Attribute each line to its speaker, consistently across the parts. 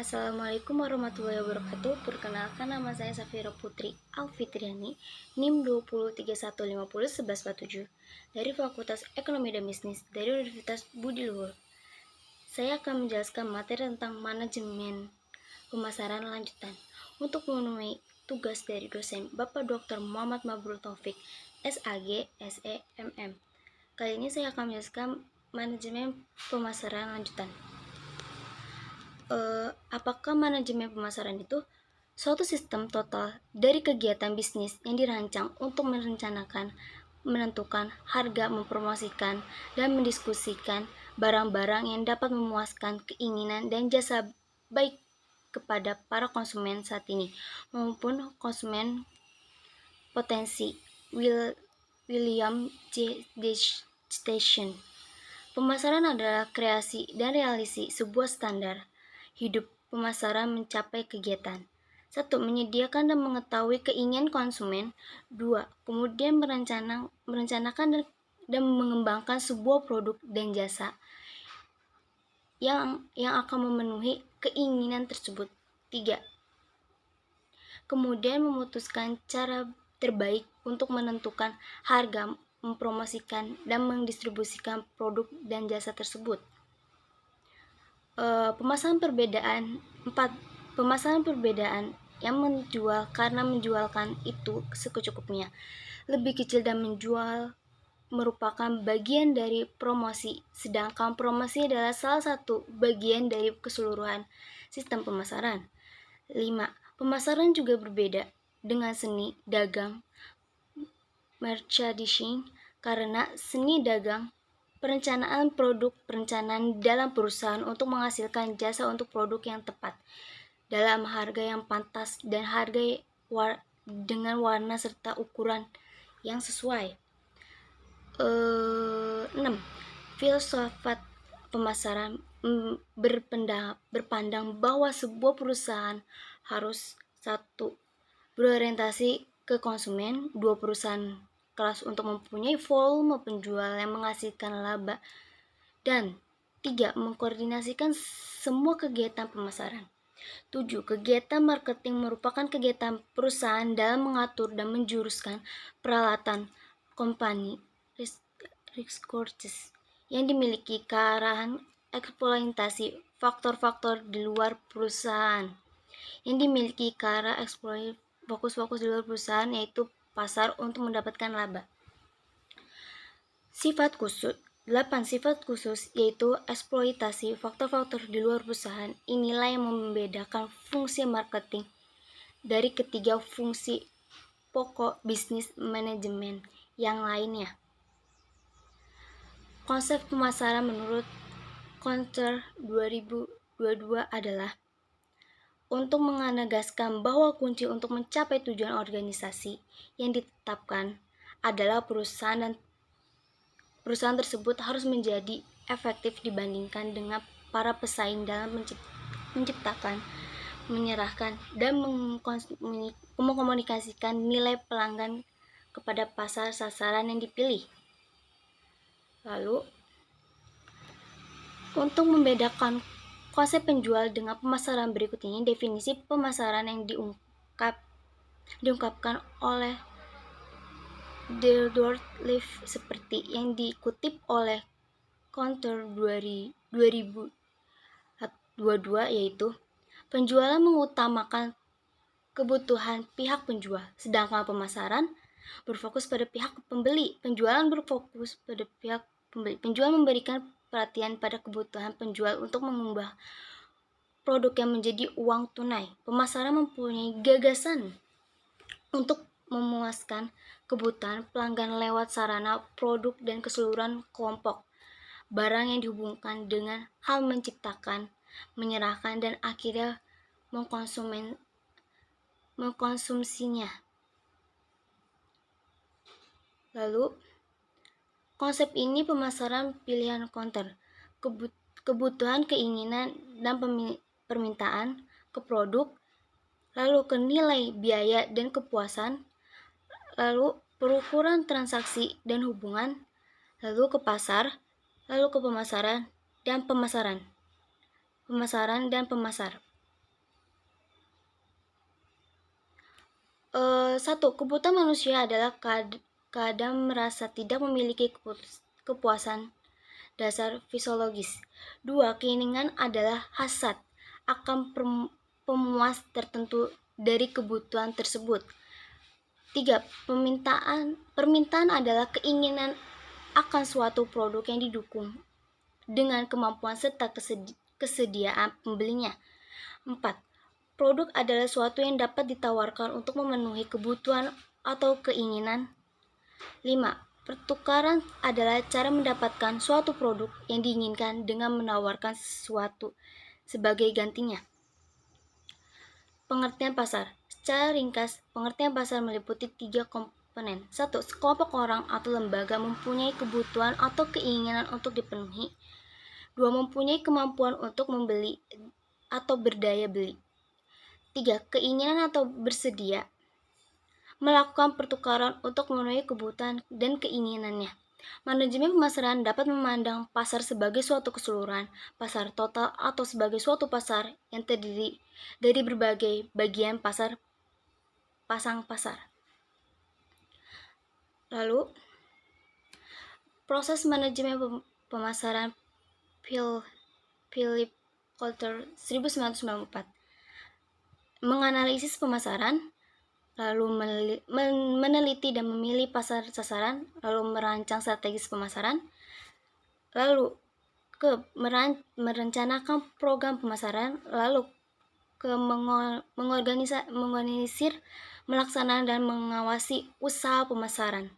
Speaker 1: Assalamualaikum warahmatullahi wabarakatuh. Perkenalkan, nama saya Safira Putri Alfitriani, NIM 2031501147 dari Fakultas Ekonomi dan Bisnis dari Universitas Budi Luhur. Saya akan menjelaskan materi tentang manajemen pemasaran lanjutan untuk memenuhi tugas dari dosen Bapak Dr. Muhammad Mabrur Taufik, SAG, SE, MM. Kali ini saya akan menjelaskan manajemen pemasaran lanjutan. Apakah manajemen pemasaran itu suatu sistem total dari kegiatan bisnis yang dirancang untuk merencanakan, menentukan harga, mempromosikan, dan mendiskusikan barang-barang yang dapat memuaskan keinginan dan jasa baik kepada para konsumen saat ini maupun konsumen potensi. William J. Station. Pemasaran adalah kreasi dan realisasi sebuah standar hidup pemasaran mencapai kegiatan. 1. Menyediakan dan mengetahui keinginan konsumen. 2. Kemudian merencanakan dan mengembangkan sebuah produk dan jasa yang akan memenuhi keinginan tersebut. 3. Kemudian memutuskan cara terbaik untuk menentukan harga, mempromosikan, dan mendistribusikan produk dan jasa tersebut. Pemasaran perbedaan 4. Pemasaran perbedaan yang menjual karena menjualkan itu secukupnya. Lebih kecil dan menjual merupakan bagian dari promosi, sedangkan promosi adalah salah satu bagian dari keseluruhan sistem pemasaran. 5. Pemasaran juga berbeda dengan seni dagang merchandising karena seni dagang perencanaan produk, perencanaan dalam perusahaan untuk menghasilkan jasa untuk produk yang tepat dalam harga yang pantas dan harga dengan warna serta ukuran yang sesuai. 6. Filsafat pemasaran berpandang bahwa sebuah perusahaan harus 1. Berorientasi ke konsumen. 2. Perusahaan kelas untuk mempunyai volume penjual yang menghasilkan laba. Dan 3. Mengkoordinasikan semua kegiatan pemasaran. 7. Kegiatan marketing merupakan kegiatan perusahaan dalam mengatur dan menjuruskan peralatan company resources yang dimiliki kearahan eksploitasi faktor-faktor di luar perusahaan yang dimiliki ke arah eksploitasi fokus di luar perusahaan, yaitu pasar untuk mendapatkan laba. Sifat khusus 8. Sifat khusus yaitu eksploitasi faktor-faktor di luar perusahaan. Inilah yang membedakan fungsi marketing dari ketiga fungsi pokok bisnis manajemen yang lainnya. Konsep pemasaran menurut Kontr 2022 adalah untuk menegaskan bahwa kunci untuk mencapai tujuan organisasi yang ditetapkan adalah perusahaan tersebut harus menjadi efektif dibandingkan dengan para pesaing dalam menciptakan, menyerahkan, dan mengkomunikasikan nilai pelanggan kepada pasar sasaran yang dipilih. Lalu, untuk membedakan konsep penjual dengan pemasaran berikut ini definisi pemasaran yang diungkapkan oleh Theodore Leaf seperti yang dikutip oleh Kontr 2022, yaitu penjualan mengutamakan kebutuhan pihak penjual, sedangkan pemasaran berfokus pada pihak pembeli. Penjualan berfokus pada pihak pembeli. Penjual memberikan perhatian pada kebutuhan penjual untuk mengubah produk yang menjadi uang tunai. Pemasaran mempunyai gagasan untuk memuaskan kebutuhan pelanggan lewat sarana, produk, dan keseluruhan kelompok barang yang dihubungkan dengan hal menciptakan, menyerahkan, dan akhirnya mengkonsumsinya. Lalu, konsep ini pemasaran pilihan Kontr. Kebutuhan, keinginan, dan permintaan ke produk, lalu ke nilai biaya dan kepuasan, lalu perukuran transaksi dan hubungan, lalu ke pasar, lalu ke pemasaran dan pemasar. Satu, kebutuhan manusia adalah kadang merasa tidak memiliki kepuasan dasar fisiologis. Dua, keinginan adalah hasad akan pemuas tertentu dari kebutuhan tersebut. Tiga, permintaan adalah keinginan akan suatu produk yang didukung dengan kemampuan serta kesediaan pembelinya. Empat, produk adalah suatu yang dapat ditawarkan untuk memenuhi kebutuhan atau keinginan. 5. Pertukaran adalah cara mendapatkan suatu produk yang diinginkan dengan menawarkan sesuatu sebagai gantinya. Pengertian pasar. Secara ringkas, pengertian pasar meliputi 3 komponen. 1. Sekelompok orang atau lembaga mempunyai kebutuhan atau keinginan untuk dipenuhi. 2. Mempunyai kemampuan untuk membeli atau berdaya beli. 3. Keinginan atau bersedia melakukan pertukaran untuk memenuhi kebutuhan dan keinginannya. Manajemen pemasaran dapat memandang pasar sebagai suatu keseluruhan, pasar total, atau sebagai suatu pasar yang terdiri dari berbagai bagian pasang pasar. Lalu, proses manajemen pemasaran Philip Kotler 1994 menganalisis pemasaran, lalu meneliti dan memilih pasar sasaran, lalu merancang strategis pemasaran, lalu merencanakan program pemasaran, lalu mengorganisir, melaksanakan dan mengawasi usaha pemasaran.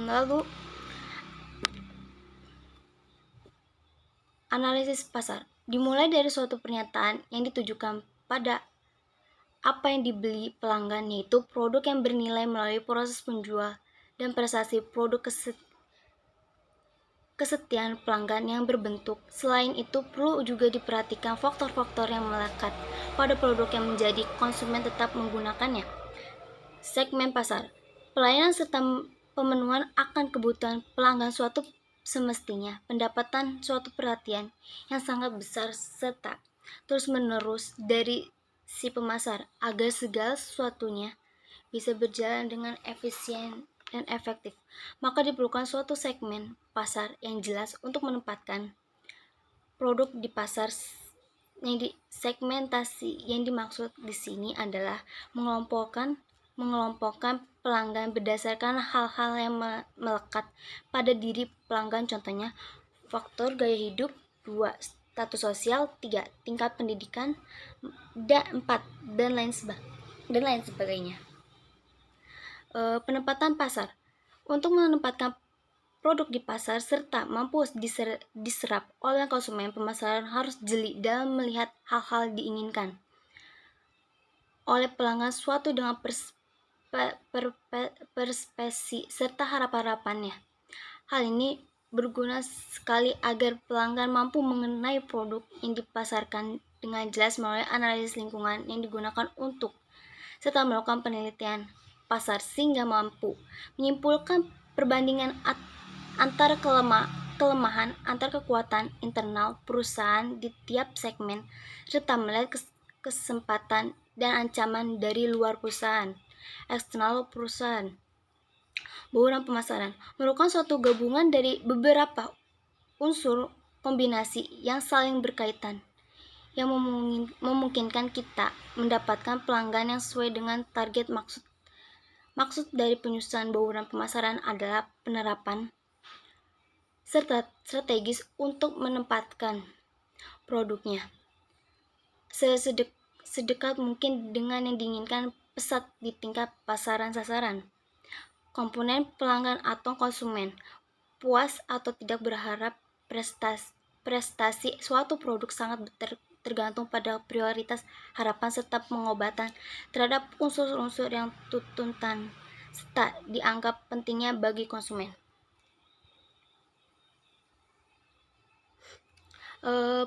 Speaker 1: Lalu analisis pasar dimulai dari suatu pernyataan yang ditujukan pada apa yang dibeli pelanggan, yaitu produk yang bernilai melalui proses penjual dan prestasi produk kesetiaan pelanggan yang berbentuk. Selain itu, perlu juga diperhatikan faktor-faktor yang melekat pada produk yang menjadi konsumen tetap menggunakannya. Segmen pasar, pelayanan serta pemenuhan akan kebutuhan pelanggan suatu semestinya pendapatan suatu perhatian yang sangat besar serta terus-menerus dari si pemasar agar segala sesuatunya bisa berjalan dengan efisien dan efektif. Maka diperlukan suatu segmen pasar yang jelas untuk menempatkan produk di pasar. Segmentasi yang dimaksud di sini adalah mengelompokkan pelanggan berdasarkan hal-hal yang melekat pada diri pelanggan, contohnya faktor gaya hidup, 2. Status sosial, 3. Tingkat pendidikan, 4. dan lain sebagainya. Penempatan pasar. Untuk menempatkan produk di pasar serta mampu diserap oleh konsumen, pemasaran harus jeli dalam melihat hal-hal diinginkan oleh pelanggan suatu dengan perspektif serta harapan-harapannya. Hal ini berguna sekali agar pelanggan mampu mengenai produk yang dipasarkan dengan jelas melalui analisis lingkungan yang digunakan untuk serta melakukan penelitian pasar sehingga mampu menyimpulkan perbandingan antara kelemahan antar kekuatan internal perusahaan di tiap segmen serta melihat kesempatan dan ancaman dari luar perusahaan, eksternal perusahaan. Bauran pemasaran merupakan suatu gabungan dari beberapa unsur kombinasi yang saling berkaitan yang memungkinkan kita mendapatkan pelanggan yang sesuai dengan target. Maksud dari penyusunan bauran pemasaran adalah penerapan serta strategis untuk menempatkan produknya sedekat mungkin dengan yang diinginkan pesat di tingkat pasaran sasaran. Komponen pelanggan atau konsumen puas atau tidak berharap prestasi suatu produk sangat tergantung pada prioritas harapan serta pengobatan terhadap unsur-unsur yang tuntutan serta dianggap pentingnya bagi konsumen.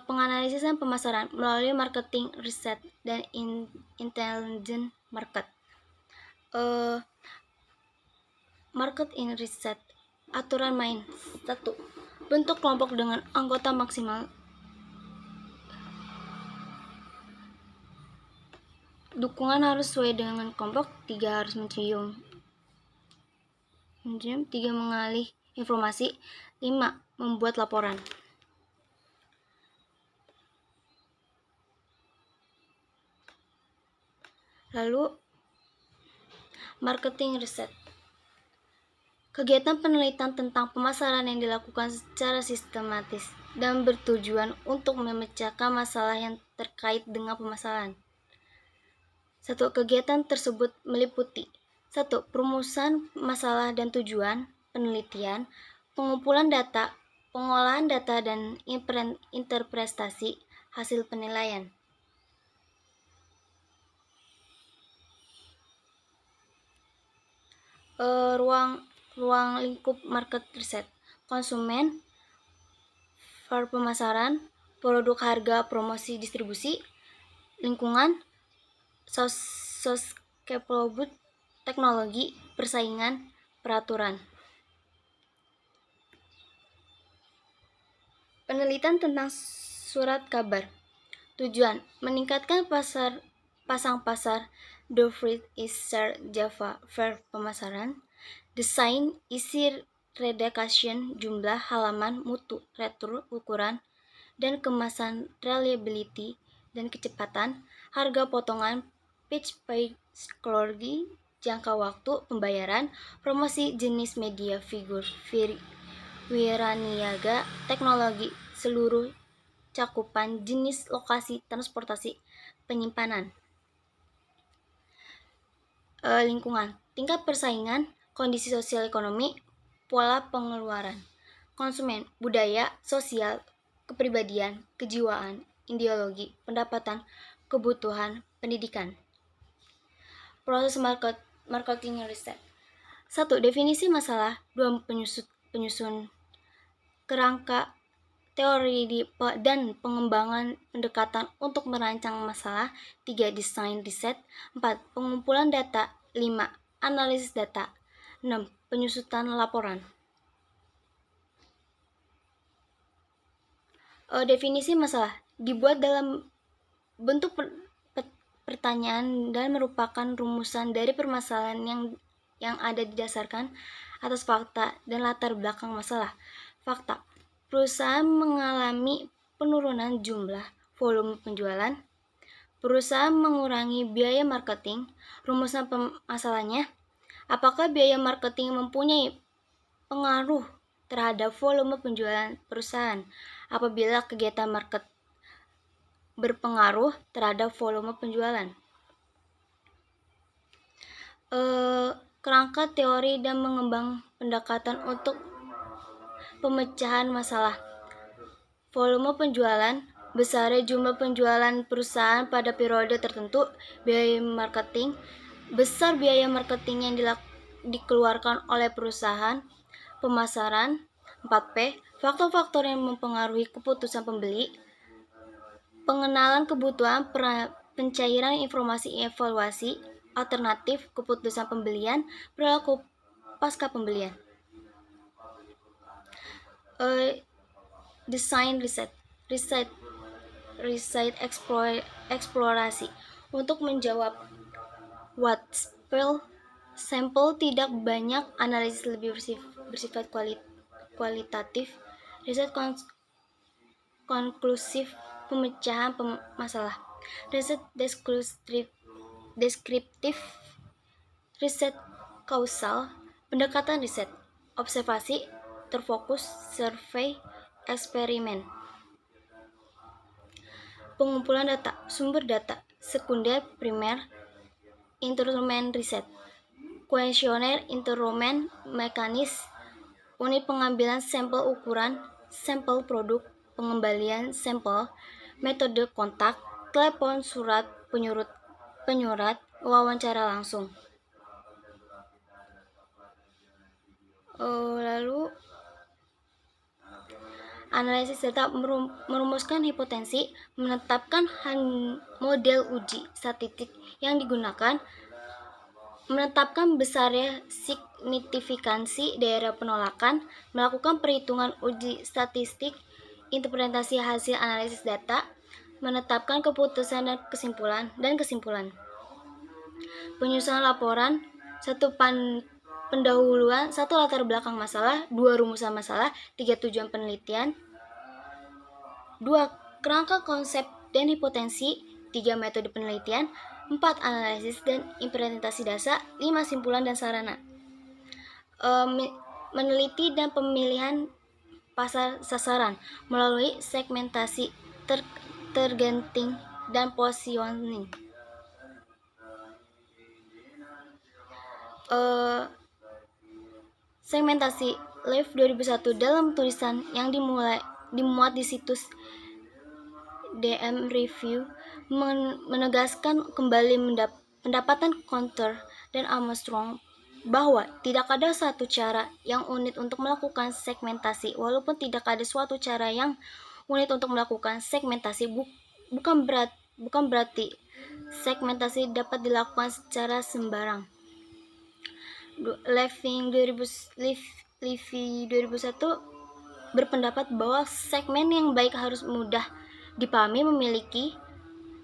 Speaker 1: Penganalisan pemasaran melalui marketing research dan intelligent market. Market in research. Aturan main. 1. Bentuk kelompok dengan anggota maksimal dukungan harus sesuai dengan kelompok, 3 harus mencium, 3 mengalih informasi, 5 membuat laporan. Lalu marketing riset. Kegiatan penelitian tentang pemasaran yang dilakukan secara sistematis dan bertujuan untuk memecahkan masalah yang terkait dengan pemasaran. 1. Kegiatan tersebut meliputi 1. Perumusan masalah dan tujuan penelitian, pengumpulan data, pengolahan data, dan interpretasi hasil penilaian. Ruang lingkup market research. Konsumen, pemasaran, produk, harga, promosi, distribusi, lingkungan, soskepobut, teknologi, persaingan, peraturan. Penelitian tentang surat kabar. Tujuan: meningkatkan pasang pasar, the fruit is share Java fair pemasaran, desain, isi redaction, jumlah halaman, mutu, retur, ukuran, dan kemasan, reliability, dan kecepatan, harga potongan, page psychology, jangka waktu, pembayaran, promosi, jenis media, figur, wiraniaga, teknologi, seluruh cakupan, jenis, lokasi, transportasi, penyimpanan. Lingkungan, tingkat persaingan, kondisi sosial ekonomi, pola pengeluaran. Konsumen, budaya, sosial, kepribadian, kejiwaan, ideologi, pendapatan, kebutuhan, pendidikan. Proses marketing riset. 1. Definisi masalah. 2. Penyusun kerangka teori dan pengembangan pendekatan untuk merancang masalah. 3. Desain riset. 4. Pengumpulan data. 5. Analisis data. 6. Penyusutan laporan. Definisi masalah dibuat dalam bentuk pertanyaan dan merupakan rumusan dari permasalahan yang ada didasarkan atas fakta dan latar belakang masalah. Fakta: perusahaan mengalami penurunan jumlah volume penjualan. Perusahaan mengurangi biaya marketing. Rumusan masalahnya: apakah biaya marketing mempunyai pengaruh terhadap volume penjualan perusahaan? Apabila kegiatan market berpengaruh terhadap volume penjualan. Kerangka teori dan mengembang pendekatan untuk pemecahan masalah. Volume penjualan, besarnya jumlah penjualan perusahaan pada periode tertentu. Biaya marketing, besar biaya marketing yang dikeluarkan oleh perusahaan. Pemasaran. 4P, faktor-faktor yang mempengaruhi keputusan pembeli. Pengenalan kebutuhan, pencairan informasi, evaluasi, alternatif, keputusan pembelian, perilaku pasca pembelian. Desain riset. Riset eksplorasi. Untuk menjawab what sampel tidak banyak, analisis lebih bersifat kualitatif, riset konklusif, pemecahan masalah. Riset deskriptif, riset kausal, pendekatan riset, observasi, terfokus, survei, eksperimen. Pengumpulan data, sumber data, sekunder, primer, instrumen riset, kuesioner, instrumen, mekanis, unit pengambilan sampel, ukuran, sampel produk, pengembalian sampel, metode kontak, telepon, surat, penyurat, wawancara langsung. Lalu analisis data, merumuskan hipotesis, menetapkan model uji statistik yang digunakan, menetapkan besarnya signifikansi daerah penolakan, melakukan perhitungan uji statistik, interpretasi hasil analisis data, menetapkan keputusan dan kesimpulan. Penyusunan laporan, pendahuluan, 1 latar belakang masalah, 2 rumusan masalah, 3 tujuan penelitian, 2 kerangka konsep dan hipotensi, 3 metode penelitian, 4 analisis dan implementasi dasar, 5 simpulan dan sarana. Meneliti dan pemilihan pasar sasaran melalui segmentasi, targeting, dan positioning. Segmentasi Live 2001 dalam tulisan yang dimuat di situs DM Review menegaskan kembali pendapatan Coulter dan Armstrong bahwa tidak ada satu cara yang unik untuk melakukan segmentasi. Walaupun tidak ada suatu cara yang unik untuk melakukan segmentasi, bukan berarti segmentasi dapat dilakukan secara sembarang. Levy 2001 berpendapat bahwa segmen yang baik harus mudah dipahami, memiliki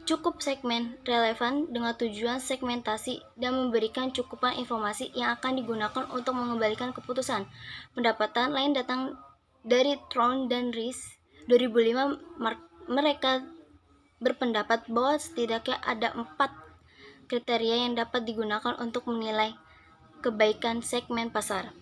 Speaker 1: cukup segmen relevan dengan tujuan segmentasi, dan memberikan cukupan informasi yang akan digunakan untuk mengembalikan keputusan. Pendapatan lain datang dari Throne dan Rees 2005. Mereka berpendapat bahwa setidaknya ada 4 kriteria yang dapat digunakan untuk menilai kebaikan segmen pasar.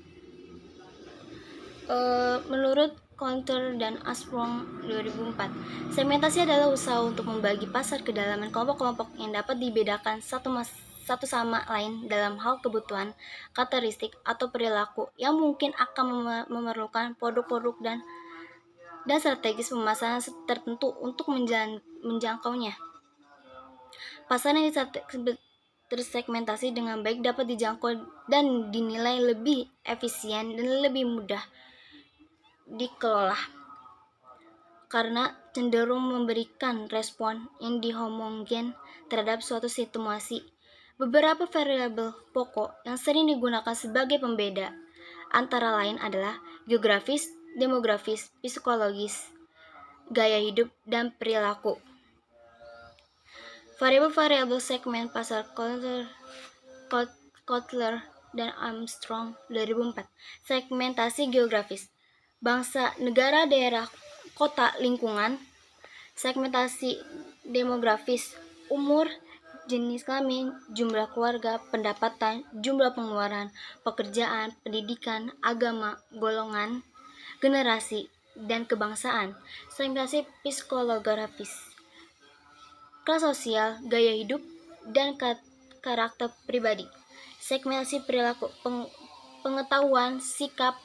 Speaker 1: Menurut Coulter dan Armstrong 2004, segmentasi adalah usaha untuk membagi pasar ke dalam kelompok-kelompok yang dapat dibedakan satu sama lain dalam hal kebutuhan, karakteristik, atau perilaku yang mungkin akan memerlukan produk-produk dan strategis pemasaran tertentu untuk menjangkaunya. Pasar yang tersegmentasi dengan baik dapat dijangkau dan dinilai lebih efisien dan lebih mudah dikelola karena cenderung memberikan respon yang dihomogen terhadap suatu situasi. Beberapa variabel pokok yang sering digunakan sebagai pembeda antara lain adalah geografis, demografis, psikologis, gaya hidup, dan perilaku. Variabel-variabel segmen pasar Coulter dan Armstrong 2004. Segmentasi geografis, bangsa, negara, daerah, kota, lingkungan. Segmentasi demografis, umur, jenis kelamin, jumlah keluarga, pendapatan, jumlah pengeluaran, pekerjaan, pendidikan, agama, golongan, generasi, dan kebangsaan. Segmentasi psikologis, kelas sosial, gaya hidup, dan karakter pribadi. Segmentasi perilaku, pengetahuan, sikap,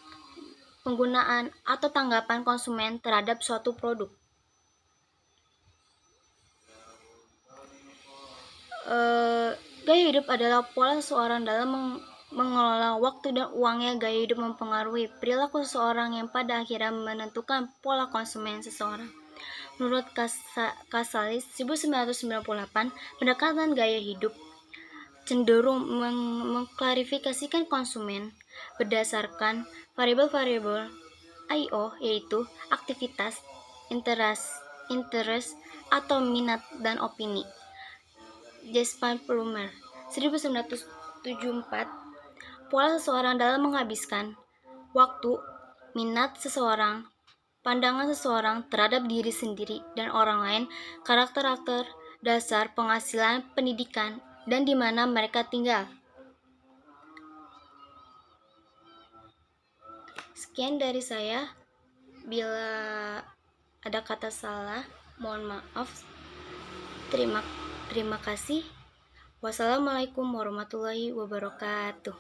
Speaker 1: penggunaan, atau tanggapan konsumen terhadap suatu produk. Gaya hidup adalah pola seseorang dalam mengelola waktu dan uangnya. Gaya hidup mempengaruhi perilaku seseorang yang pada akhirnya menentukan pola konsumen seseorang. Menurut Casalis 1998, pendekatan gaya hidup cenderung mengklarifikasikan konsumen berdasarkan variabel-variabel I/O, yaitu aktivitas, interest, atau minat dan opini. Jasper Plummer 1974, pola seseorang dalam menghabiskan waktu, minat seseorang, pandangan seseorang terhadap diri sendiri dan orang lain, karakter dasar, penghasilan, pendidikan, dan di mana mereka tinggal. Sekian dari saya. Bila ada kata salah, mohon maaf. Terima kasih. Wassalamualaikum warahmatullahi wabarakatuh.